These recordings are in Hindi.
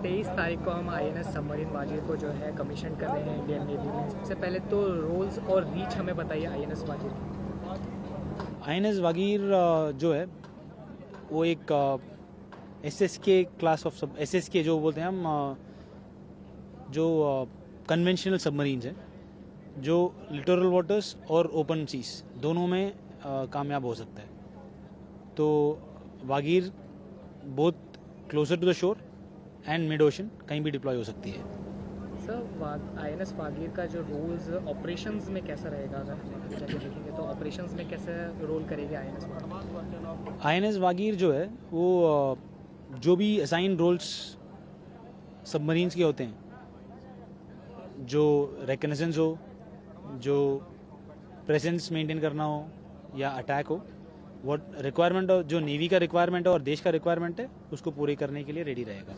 23 तारीख को हम आईएनएस सबमरीन वाजिर को जो है कमीशन कर रहे हैं इंडियन नेवी में। सबसे पहले तो रोल्स और रीच हमें बताइए आईएनएस वाजिर की। आईएनएस वागीर जो है वो एक एसएसके क्लास ऑफ सब एसएसके जो बोलते हैं हम जो कन्वेंशनल सबमरीन्स हैं जो लिटोरल वाटर्स और ओपन सीज दोनों में कामयाब हो सकता है। तो वागीर बहुत closer to the shore and mid ocean कहीं भी डिप्लॉय हो सकती है। सर आईएनएस वागीर का जो रोल्स ऑपरेशंस में कैसा रहेगा, अगर हम जाके देखेंगे तो ऑपरेशंस में कैसे रोल करेगी आईएनएस वागीर? आईएनएस वागीर जो है वो जो भी असाइन रोल्स सबमरीन्स के होते हैं, जो रिकनेसेंस हो, जो प्रेजेंस मेंटेन करना हो या अटैक हो, वो रिक्वायरमेंट हो, जो नेवी का रिक्वायरमेंट है और देश का रिक्वायरमेंट है, उसको पूरे करने के लिए रेडी रहेगा।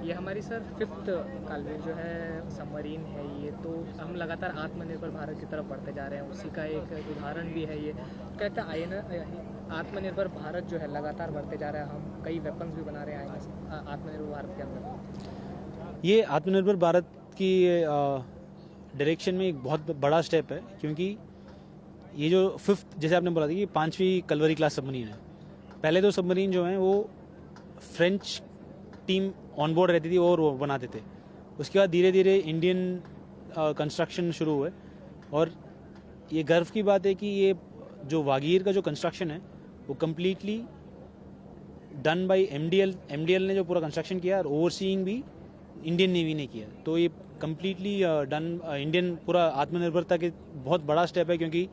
ये हमारी सर 5th कालवेर जो है सबमरीन है ये, तो हम लगातार आत्मनिर्भर भारत की तरफ बढ़ते जा रहे हैं, उसी का एक उदाहरण भी है ये। कहता है आत्मनिर्भर भारत जो है लगातार बढ़ते जा रहा है, हम कई वेपन्स भी बना रहे हैं आत्मनिर्भर भारत के अंदर। ये आत्मनिर्भर भारत की डायरेक्शन में एक बहुत बड़ा स्टेप है, क्योंकि ये जो 5th जैसे आपने बोला था कि 5वीं कलवरी क्लास सबमरीन है। पहले तो सबमरीन जो हैं वो फ्रेंच टीम ऑन बोर्ड रहती थी और वो बनाते थे। उसके बाद धीरे धीरे इंडियन कंस्ट्रक्शन शुरू हुए और ये गर्व की बात है कि ये जो वागीर का जो कंस्ट्रक्शन है वो कम्प्लीटली डन बाय एमडीएल ने जो पूरा कंस्ट्रक्शन किया और ओवरसीइंग भी इंडियन नेवी ने किया। तो ये कम्प्लीटली डन इंडियन पूरा आत्मनिर्भरता के बहुत बड़ा स्टेप है, क्योंकि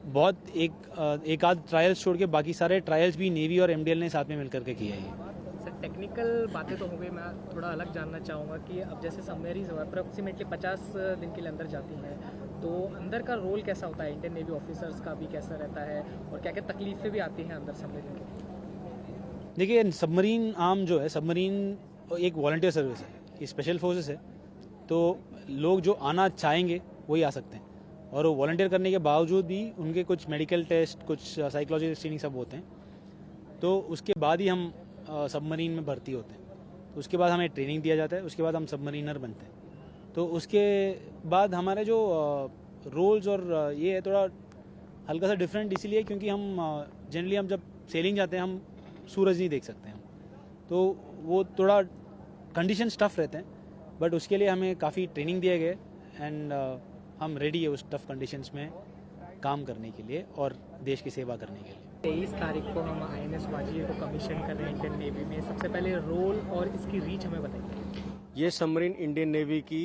बहुत एक आध ट्रायल्स छोड़ के बाकी सारे ट्रायल्स भी नेवी और एमडीएल ने साथ में मिलकर के किया है। सर टेक्निकल बातें तो हो गई, मैं थोड़ा अलग जानना चाहूँगा कि अब जैसे सबमरीन्स अप्रोक्सीमेटली 50 दिन के लिए अंदर जाती हैं, तो अंदर का रोल कैसा होता है, इंडियन नेवी ऑफिसर्स का भी कैसा रहता है और क्या क्या तकलीफें भी आती हैं अंदर सबमरीन की? देखिए, सबमरीन आर्म जो है, सबमरीन एक वॉलंटियर सर्विस है, ये स्पेशल फोर्सेस है। तो लोग जो आना चाहेंगे वही आ सकते हैं, और वो वॉलंटियर करने के बावजूद भी उनके कुछ मेडिकल टेस्ट, कुछ साइकोलॉजिकल स्क्रीनिंग सब होते हैं। तो उसके बाद ही हम सबमरीन में भर्ती होते हैं। तो उसके बाद हमें ट्रेनिंग दिया जाता है, उसके बाद हम सबमरीनर बनते हैं। तो उसके बाद हमारे जो रोल्स और ये है थोड़ा हल्का सा डिफरेंट इसीलिए क्योंकि हम जनरली हम जब सेलिंग जाते हैं हम सूरज नहीं देख सकते हैं, तो वो थोड़ा कंडीशन टफ रहते हैं, बट उसके लिए हमें काफ़ी ट्रेनिंग दिया गया एंड हम रेडी है उस टफ कंडीशंस में काम करने के लिए और देश की सेवा करने के लिए। 23 तारीख को हम आईएनएस वाजिर को कमीशन कर रहे हैं इंडियन नेवी में। सबसे पहले रोल और इसकी रीच हमें बताइए। ये सबमरीन इंडियन नेवी की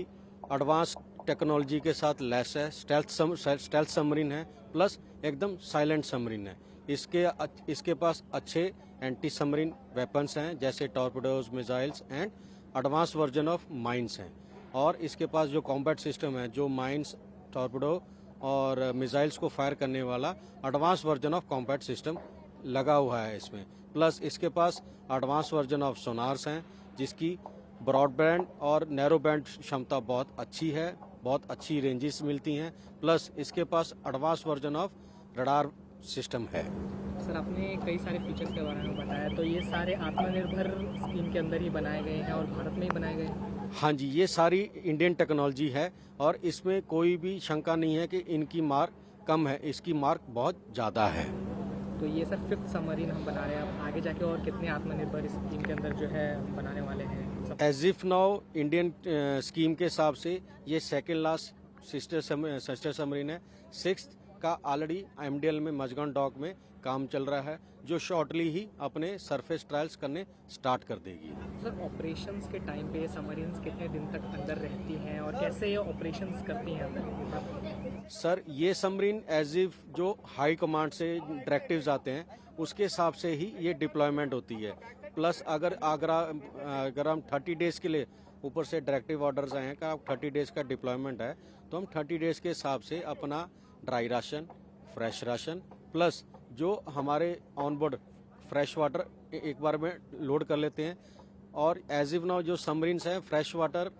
एडवांस टेक्नोलॉजी के साथ लैस है। स्टेल्थ सबमरीन है, प्लस एकदम साइलेंट सबमरीन है। इसके पास अच्छे एंटी सबमरीन वेपन्स हैं, जैसे torpedoes, missiles and advance version of mines हैं। और इसके पास जो कॉम्बैट सिस्टम है, जो माइंस, टॉर्पेडो और मिसाइल्स को फायर करने वाला advance version of combat system लगा हुआ है इसमें। प्लस इसके पास एडवांस वर्जन ऑफ सोनार्स हैं, जिसकी ब्रॉडबैंड और नैरो बैंड क्षमता बहुत अच्छी है, बहुत अच्छी रेंजेस मिलती हैं। प्लस इसके पास advance version of radar system है। सर आपने कई सारे फीचर्स के बारे में बताया, तो ये सारे आत्मनिर्भर स्कीम के अंदर ही बनाए गए हैं और भारत में ही बनाए गए हैं? हाँ जी, ये सारी इंडियन टेक्नोलॉजी है और इसमें कोई भी शंका नहीं है कि इनकी मार्क कम है, इसकी मार्क बहुत ज़्यादा है। तो ये सर 5th सबमरीन हम बना रहे हैं, अब आगे जाके और कितने आत्मनिर्भर स्कीम के अंदर जो है बनाने वाले हैं? As if now Indian scheme के हिसाब से ये सेकेंड लास्ट सिस्टर सबमरीन है। 6th का ऑलरेडी एमडीएल में मजगान डॉक में काम चल रहा है, जो शॉर्टली ही अपने सरफेस ट्रायल्स करने स्टार्ट कर देगी। सर ऑपरेशंस के टाइम पे ये सबमरीन्स कितने दिन तक अंदर रहती हैं और कैसे ये ऑपरेशंस करती हैं अंदर? सर ये सबमरीन एज इफ जो हाई कमांड से डायरेक्टिव्स आते हैं उसके हिसाब से ही ये डिप्लॉयमेंट होती है। प्लस अगर हम 30 डेज के लिए ऊपर से डायरेक्टिव ऑर्डर्स आए हैं कि आप 30 डेज का डिप्लॉयमेंट है, तो हम 30 डेज के हिसाब से अपना dry ration, fresh ration, plus जो हमारे ऑन बोर्ड फ्रेश वाटर एक बार में लोड कर लेते हैं। और एज इफ नाउ जो सबमरीन्स हैं फ्रेश वाटर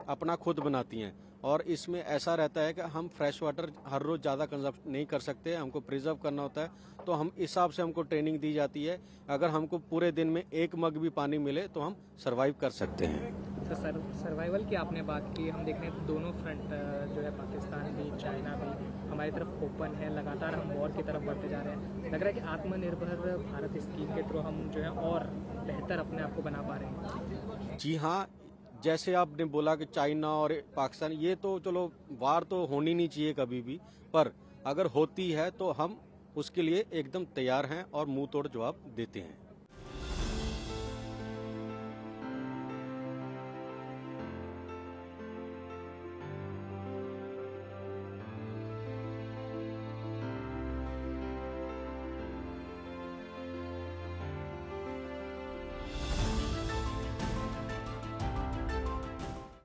अपना खुद बनाती हैं और इसमें ऐसा रहता है कि हम फ्रेश वाटर हर रोज ज़्यादा कंजप्ट नहीं कर सकते, हमको प्रिजर्व करना होता है। तो हम हिसाब से हमको ट्रेनिंग दी जाती है। अगर हमको पूरे दिन में 1 मग भी पानी मिले तो हम सर्वाइव कर सकते हैं। तो सर्वाइवल की आपने बात की, हम देख रहे हैं तो दोनों फ्रंट जो है पाकिस्तान भी चाइना भी हमारी तरफ ओपन है, लगातार हम वॉर की तरफ बढ़ते जा रहे हैं। लग रहा है कि आत्मनिर्भर भारत स्कीम के थ्रू हम जो है और बेहतर अपने आप को बना पा रहे हैं। जी हाँ, जैसे आपने बोला कि चाइना और पाकिस्तान, ये तो चलो वार तो होनी नहीं चाहिए कभी भी, पर अगर होती है तो हम उसके लिए एकदम तैयार हैं और मुंह तोड़ जवाब देते हैं।